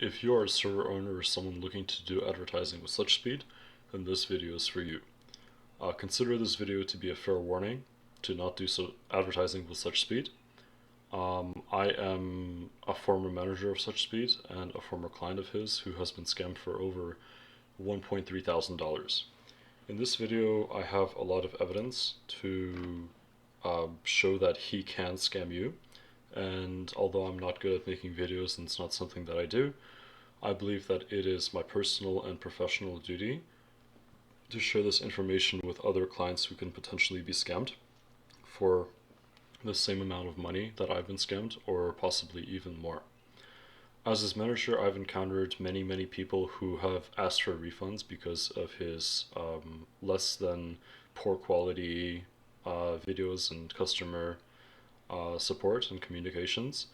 If you are a server owner or someone looking to do advertising with SuchSpeed, then this video is for you. Consider this video to be a fair warning to not do advertising with SuchSpeed. I am a former manager of SuchSpeed and a former client of his who has been scammed for over $1.3 thousand. In this video, I have a lot of evidence to show that he can scam you. And although I'm not good at making videos and it's not something that I do, I believe that it is my personal and professional duty to share this information with other clients who can potentially be scammed for the same amount of money that I've been scammed, or possibly even more. As his manager, I've encountered many people who have asked for refunds because of his less than poor quality videos and customer support and communications.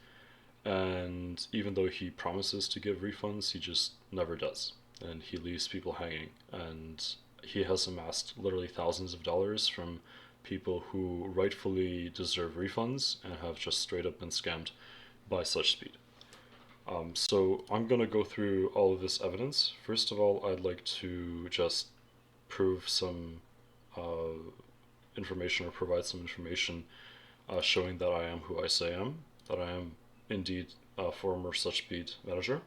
And even though he promises to give refunds, he just never does. And he leaves people hanging. And he has amassed literally thousands of dollars from people who rightfully deserve refunds and have just straight up been scammed by SuchSpeed. So I'm going to go through all of this evidence. First of all, I'd like to just prove some information, or provide some information showing that I am who I say I am, that I am indeed a former SuchSpeed manager.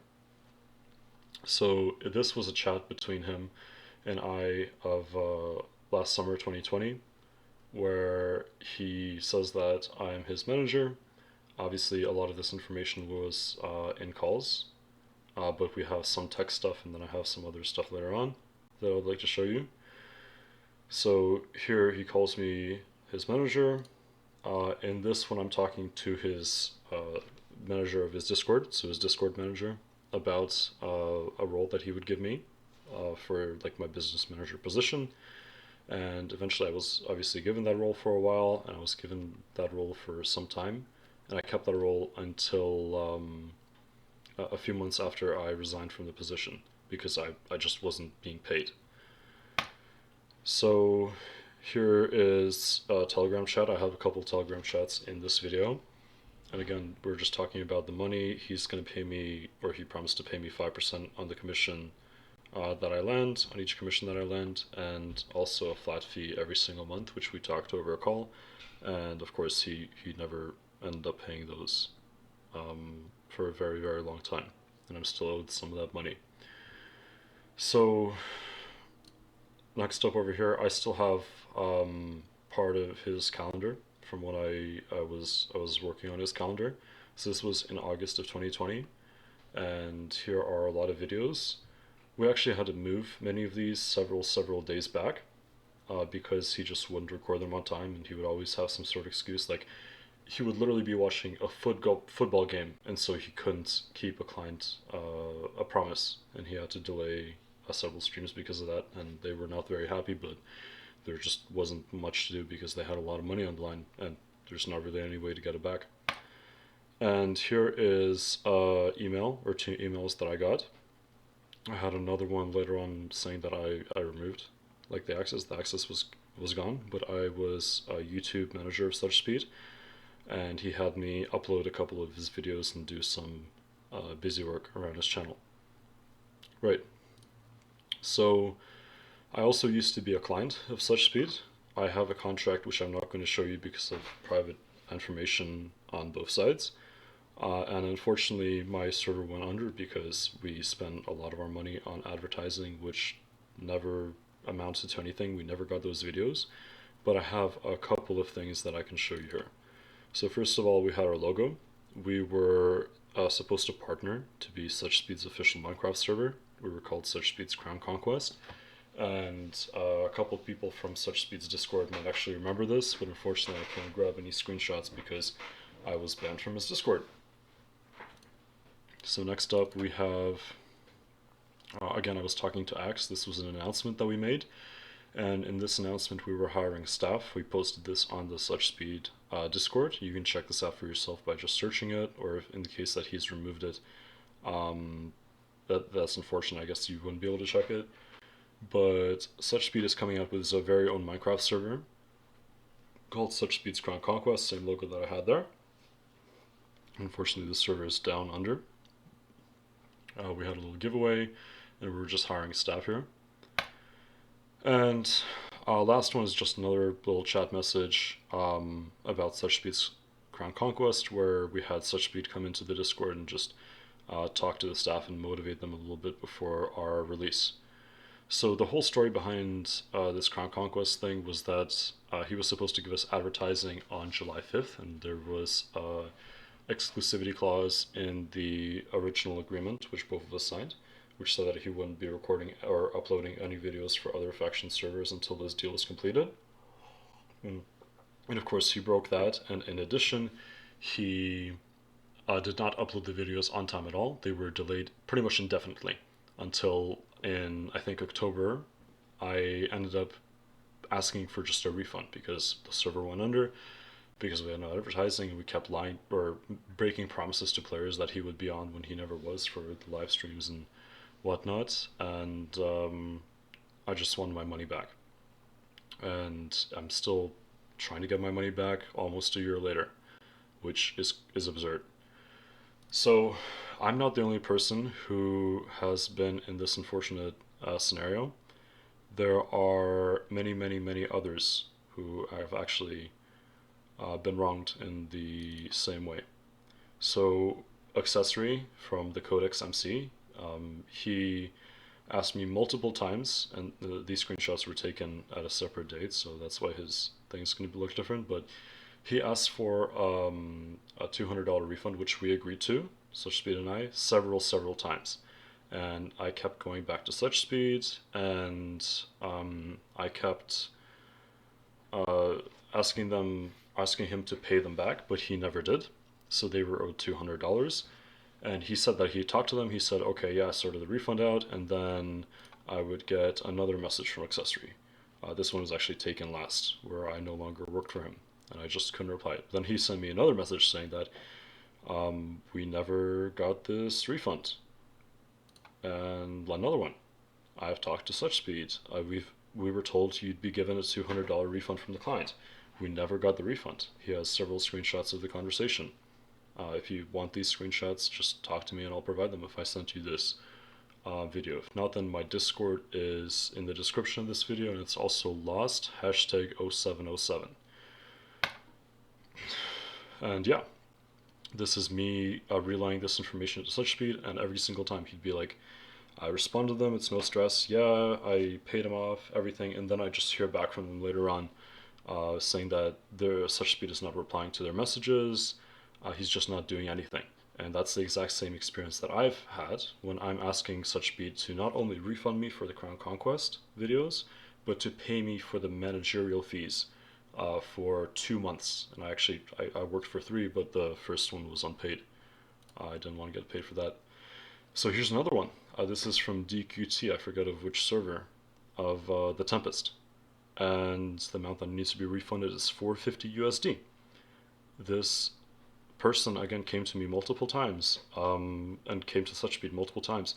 So this was a chat between him and I of last summer 2020, where he says that I am his manager. Obviously, a lot of this information was in calls, but we have some text stuff, and then I have some other stuff later on that I would like to show you. So here he calls me his manager. In this one, I'm talking to his manager of his Discord, so his Discord manager, about a role that he would give me for like my business manager position. And eventually I was obviously given that role for a while, and I was given that role for some time, and I kept that role until a few months after I resigned from the position, because I just wasn't being paid. So here is a Telegram chat. I have a couple Telegram chats in this video. And again, we're just talking about the money. He's going to pay me, or he promised to pay me 5% on the commission that I land, on each commission that I land, and also a flat fee every single month, which we talked over a call. And of course, he never ended up paying those for a very long time. And I'm still owed some of that money. So next up over here, I still have part of his calendar from when I was working on his calendar. So this was in August of 2020, and here are a lot of videos. We actually had to move many of these several days back because he just wouldn't record them on time, and he would always have some sort of excuse. Like, he would literally be watching a football game, and so he couldn't keep a client a promise, and he had to delay several streams because of that, and they were not very happy, but there just wasn't much to do because they had a lot of money on the line, and there's not really any way to get it back. And here is an email, or two emails that I got. I had another one later on saying that I removed like the access. The access was gone, but I was a YouTube manager of SuchSpeed, and he had me upload a couple of his videos and do some busy work around his channel. Right. So I also used to be a client of SuchSpeed. I have a contract which I'm not going to show you because of private information on both sides. And unfortunately, my server went under because we spent a lot of our money on advertising, which never amounted to anything. We never got those videos. But I have a couple of things that I can show you here. So first of all, we had our logo. We were supposed to partner to be SuchSpeed's official Minecraft server. We were called SuchSpeed's Crown Conquest. And a couple of people from SuchSpeed's Discord might actually remember this, but unfortunately I can't grab any screenshots because I was banned from his Discord. So next up we have, again, I was talking to Axe. This was an announcement that we made, and in this announcement we were hiring staff. We posted this on the SuchSpeed Discord. You can check this out for yourself by just searching it, or if in the case that he's removed it, that's unfortunate. I guess you wouldn't be able to check it. But SuchSpeed is coming out with his very own Minecraft server called SuchSpeed's Crown Conquest, same logo that I had there. Unfortunately, the server is down under. We had a little giveaway, and we were just hiring staff here. And last one is just another little chat message about SuchSpeed's Crown Conquest, where we had SuchSpeed come into the Discord and just talk to the staff and motivate them a little bit before our release. So the whole story behind this Crown Conquest thing was that he was supposed to give us advertising on July 5th, and there was a exclusivity clause in the original agreement, which both of us signed, which said that he wouldn't be recording or uploading any videos for other faction servers until this deal was completed. And of course, he broke that, and in addition, he did not upload the videos on time at all. They were delayed pretty much indefinitely until in, I think, October. I ended up asking for just a refund because the server went under, because we had no advertising, and we kept lying or breaking promises to players that he would be on when he never was for the live streams and whatnot. And I just wanted my money back. And I'm still trying to get my money back almost a year later, which is absurd. So I'm not the only person who has been in this unfortunate scenario. There are many, many, many others who have actually been wronged in the same way. So Accessory from the Codex MC, he asked me multiple times, and these screenshots were taken at a separate date, so that's why his thing's going to look different, but he asked for a $200 refund, which we agreed to, SuchSpeed and I, several times. And I kept going back to SuchSpeed, and I kept uh, asking him to pay them back, but he never did. So they were owed $200. And he said that he talked to them. He said, okay, yeah, I sorted the refund out, and then I would get another message from Accessory. This one was actually taken last, where I no longer worked for him, and I just couldn't reply. Then he sent me another message saying that we never got this refund. And another one, I've talked to SuchSpeed. We were told you'd be given a $200 refund from the client. We never got the refund. He has several screenshots of the conversation. If you want these screenshots, just talk to me and I'll provide them if I sent you this video. If not, then my Discord is in the description of this video, and it's also lost, hashtag 0707. And yeah, this is me relaying this information to SuchSpeed, and every single time he'd be like, I respond to them, it's no stress, yeah, I paid him off, everything, and then I just hear back from them later on saying that their SuchSpeed is not replying to their messages, he's just not doing anything. And that's the exact same experience that I've had when I'm asking SuchSpeed to not only refund me for the Crown Conquest videos, but to pay me for the managerial fees for 2 months. And I worked for 3, but the first one was unpaid. I didn't want to get paid for that. So here's another one. This is from DQT, I forget of which server, of the Tempest. And the amount that needs to be refunded is 450 USD. This person again came to me multiple times and came to SuchSpeed multiple times.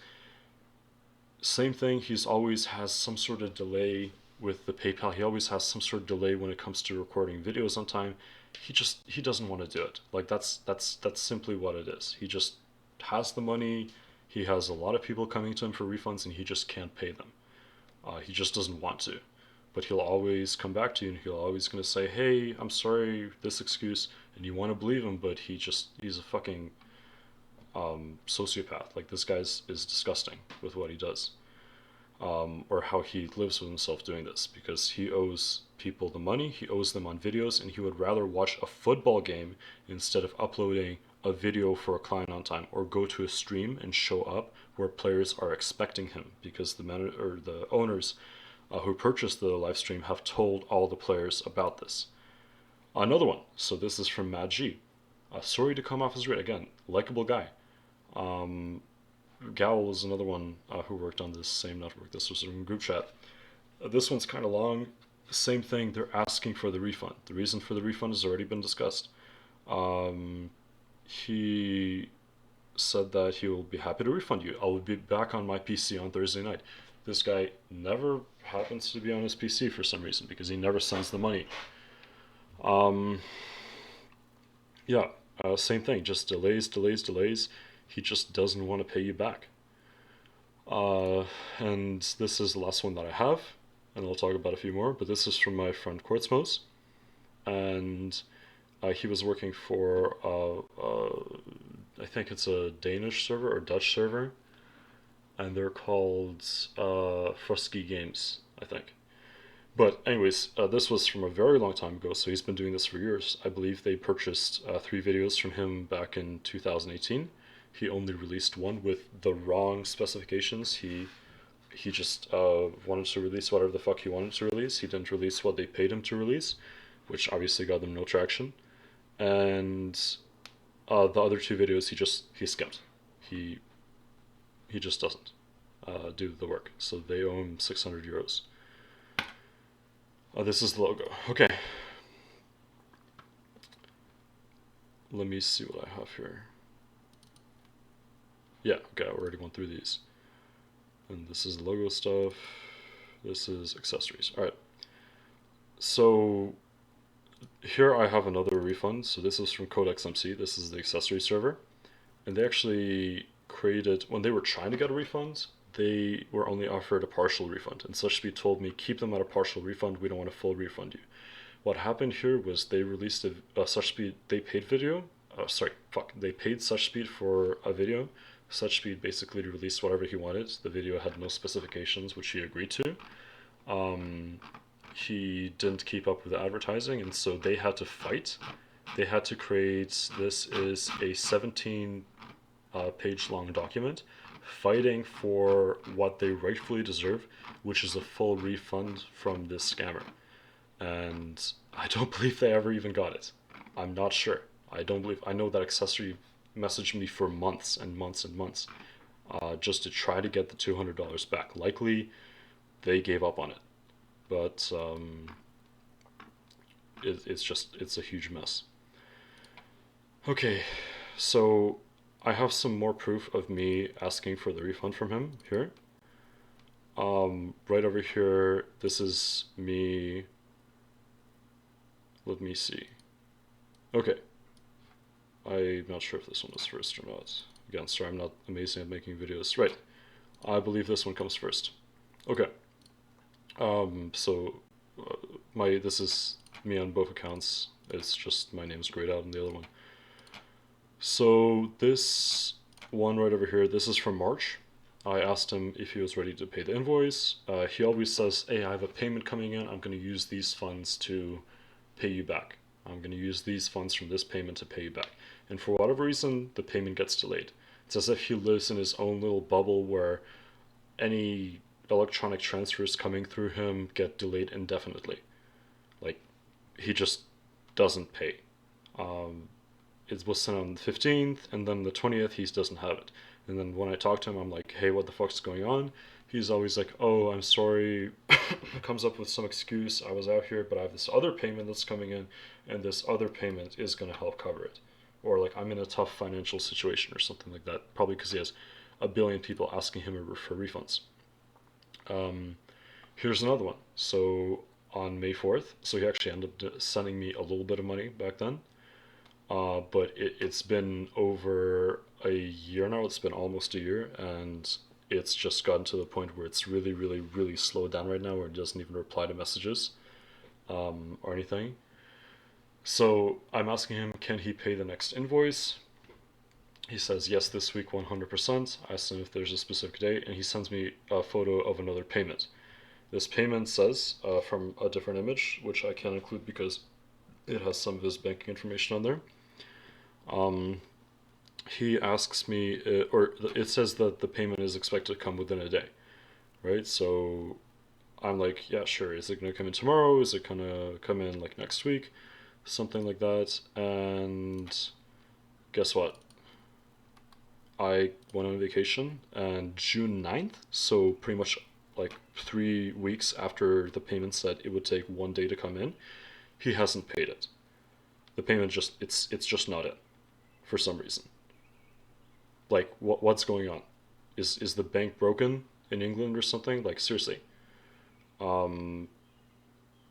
Same thing, he's always has some sort of delay with the PayPal. He always has some sort of delay when it comes to recording videos on time. He doesn't want to do it. Like that's simply what it is. He just has the money. He has a lot of people coming to him for refunds, and he just can't pay them. He just doesn't want to. But he'll always come back to you, and he'll always going to say, hey, I'm sorry, this excuse, and you want to believe him, but he's a fucking sociopath. Like, this guy is disgusting with what he does, or how he lives with himself doing this, because he owes people the money, he owes them on videos, and he would rather watch a football game instead of uploading a video for a client on time, or go to a stream and show up where players are expecting him, because the owners who purchased the live stream have told all the players about this. Another one. So this is from Mad G. Sorry to come off as rude. Again, likable guy. Gal was another one who worked on this same network. This was in group chat. This one's kind of long. Same thing. They're asking for the refund. The reason for the refund has already been discussed. He said that he will be happy to refund you. I will be back on my PC on Thursday night. This guy never happens to be on his PC for some reason, because he never sends the money. Yeah, same thing, just delays. He just doesn't want to pay you back. Uh, and this is the last one that I have, and I'll talk about a few more. But this is from my friend Quartzmos, and he was working for I think it's a Danish server or Dutch server, and they're called Frusky Games, I think. But anyways, this was from a very long time ago, so he's been doing this for years. I believe they purchased 3 videos from him back in 2018. He only released one with the wrong specifications. He just wanted to release whatever the fuck he wanted to release. He didn't release what they paid him to release, which obviously got them no traction. And the other 2 videos he skipped. He he just doesn't do the work. So they owe him 600 euros. This is the logo. Okay, let me see what I have here. Yeah, okay, I already went through these. And this is logo stuff. This is accessories. All right. So here I have another refund. So this is from Codex MC. This is the accessory server. And they actually created, when they were trying to get a refund, they were only offered a partial refund. And SuchSpeed told me, keep them at a partial refund. We don't want a full refund you. What happened here was they released a SuchSpeed, they paid video. They paid SuchSpeed for a video. SuchSpeed basically released whatever he wanted. The video had no specifications, which he agreed to. He didn't keep up with the advertising, and so they had to fight. They had to create, this is a 17 page long document, fighting for what they rightfully deserve, which is a full refund from this scammer. And I don't believe they ever even got it. I'm not sure. I know that accessory messaged me for months and months and months just to try to get the $200 back. Likely they gave up on it. But it's a huge mess. Okay, so I have some more proof of me asking for the refund from him here. Right over here, this is me. Let me see. Okay, I'm not sure if this one was first or not. Again, sorry, I'm not amazing at making videos. Right, I believe this one comes first. Okay, so this is me on both accounts. It's just my name's grayed out on the other one. So this one right over here, this is from March. I asked him if he was ready to pay the invoice. He always says, hey, I have a payment coming in. I'm going to use these funds to pay you back. I'm going to use these funds from this payment to pay you back. And for whatever reason, the payment gets delayed. It's as if he lives in his own little bubble where any electronic transfers coming through him get delayed indefinitely. Like, he just doesn't pay. It was sent on the 15th, and then the 20th, he doesn't have it. And then when I talk to him, I'm like, hey, what the fuck's going on? He's always like, oh, I'm sorry. Comes up with some excuse. I was out here, but I have this other payment that's coming in, and this other payment is going to help cover it. Or like, I'm in a tough financial situation or something like that. Probably because he has a billion people asking him for refunds. Here's another one. So on May 4th, so he actually ended up sending me a little bit of money back then. But it's been over a year now. It's been almost a year, and it's just gotten to the point where it's really, really, really slowed down right now, where it doesn't even reply to messages or anything. So I'm asking him, can he pay the next invoice? He says yes this week 100%. I asked him if there's a specific date, and he sends me a photo of another payment. This payment says from a different image, which I can't include because it has some of his banking information on there. He asks me, or it says that the payment is expected to come within a day, right? So I'm like, yeah, sure. Is it going to come in tomorrow? Is it going to come in like next week? Something like that. And guess what? I went on vacation, and June 9th, so pretty much like 3 weeks after the payment said it would take 1 day to come in, he hasn't paid it. The payment it's just not it for some reason. Like what's going on? Is the bank broken in England or something? Like seriously. Um,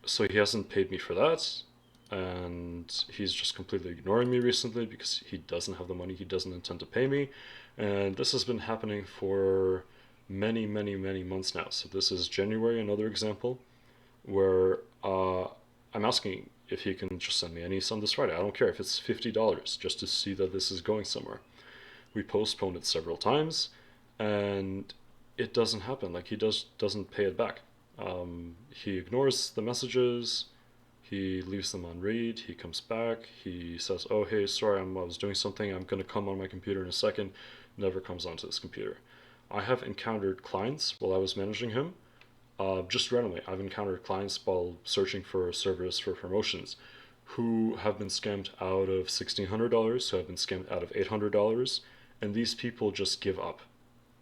so he hasn't paid me for that, and he's just completely ignoring me recently because he doesn't have the money. He doesn't intend to pay me, and this has been happening for many months now. So this is January, another example where I'm asking if he can just send me any sum this Friday. I don't care if it's $50 just to see that this is going somewhere. We postponed it several times, and it doesn't happen. Like, he doesn't pay it back. He ignores the messages. He leaves them on read. He comes back. He says, "Oh, hey, sorry, I was doing something. I'm gonna come on my computer in a second." Never comes onto this computer. I have encountered clients while I was managing him. Just randomly, I've encountered clients while searching for servers for promotions who have been scammed out of $1,600, who have been scammed out of $800, and these people just give up.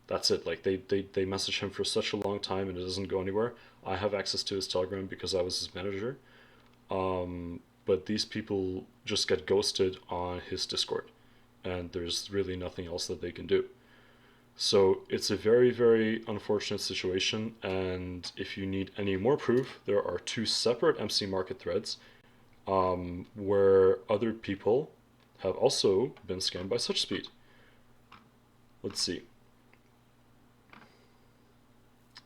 That's it. Like, they message him for such a long time and it doesn't go anywhere. I have access to his Telegram because I was his manager. But these people just get ghosted on his Discord, and there's really nothing else that they can do. So it's a very unfortunate situation, and if you need any more proof, there are two separate MCMarket threads where other people have also been scammed by SuchSpeed. Let's see.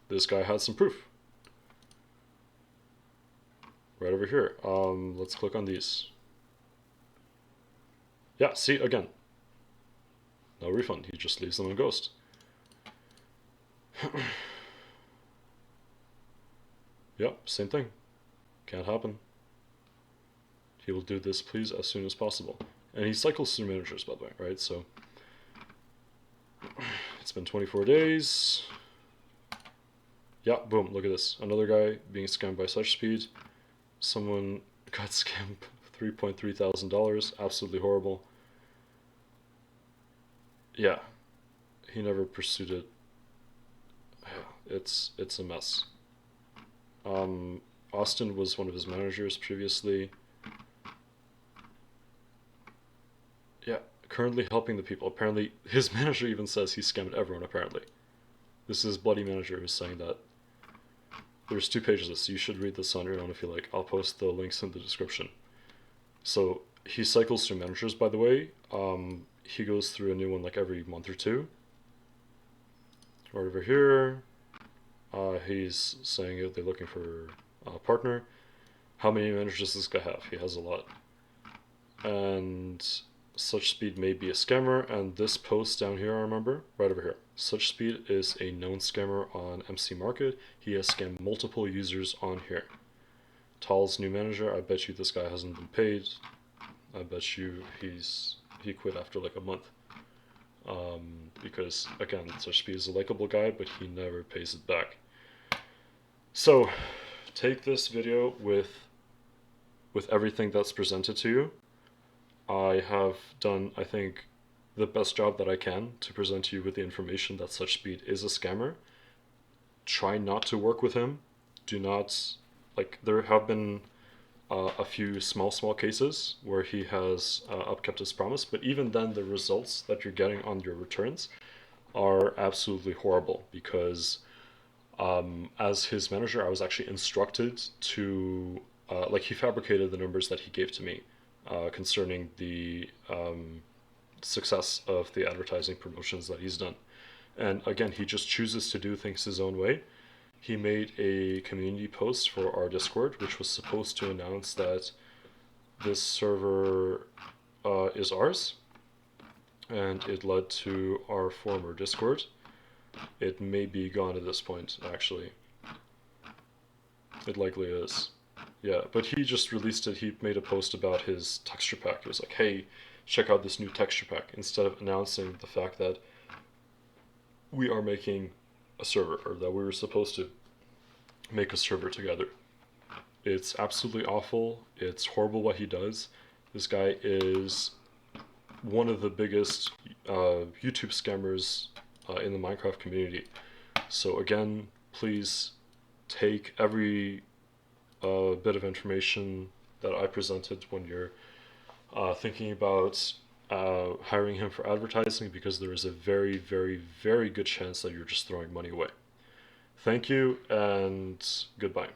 This guy had some proof. Right over here. Let's click on these. Yeah, see, again. No refund. He just leaves them on ghost. Yep, same thing. Can't happen. He will do this, please, as soon as possible. And he cycles through managers, by the way, right? So it's been 24 days. Yeah, boom, look at this. Another guy being scammed by SuchSpeed. Someone got scammed $3.3 thousand. Absolutely horrible. Yeah, he never pursued it. It's a mess. Austin was one of his managers previously. Yeah, currently helping the people. Apparently, his manager even says he scammed everyone, apparently. This is Bloody Manager who's saying that. There's 2 pages of this. You should read this on your own if you like. I'll post the links in the description. So he cycles through managers, by the way. He goes through a new one like every month or two. Right over here, he's saying they're looking for a partner. How many managers does this guy have? He has a lot. And SuchSpeed may be a scammer. And this post down here, I remember, right over here. SuchSpeed is a known scammer on MCMarket. He has scammed multiple users on here. Tal's new manager, I bet you this guy hasn't been paid. I bet you he quit after like a month. Because again, SuchSpeed is a likable guy, but he never pays it back. So take this video with everything that's presented to you. I have done, I think, the best job that I can to present to you with the information that SuchSpeed is a scammer. Try not to work with him. Do not, like, there have been a few small cases where he has upkept his promise, but even then the results that you're getting on your returns are absolutely horrible because as his manager I was actually instructed to like, he fabricated the numbers that he gave to me concerning the success of the advertising promotions that he's done. And again, he just chooses to do things his own way. He made a community post for our Discord, which was supposed to announce that this server is ours, and it led to our former Discord. It may be gone at this point, actually. It likely is. Yeah, but he just released it. He made a post about his texture pack. He was like, hey, check out this new texture pack, instead of announcing the fact that we are making a server, or that we were supposed to make a server together. It's absolutely awful. It's horrible what he does. This guy is one of the biggest YouTube scammers in the Minecraft community. So again, please take every bit of information that I presented when you're thinking about hiring him for advertising, because there is a very good chance that you're just throwing money away. Thank you, and goodbye.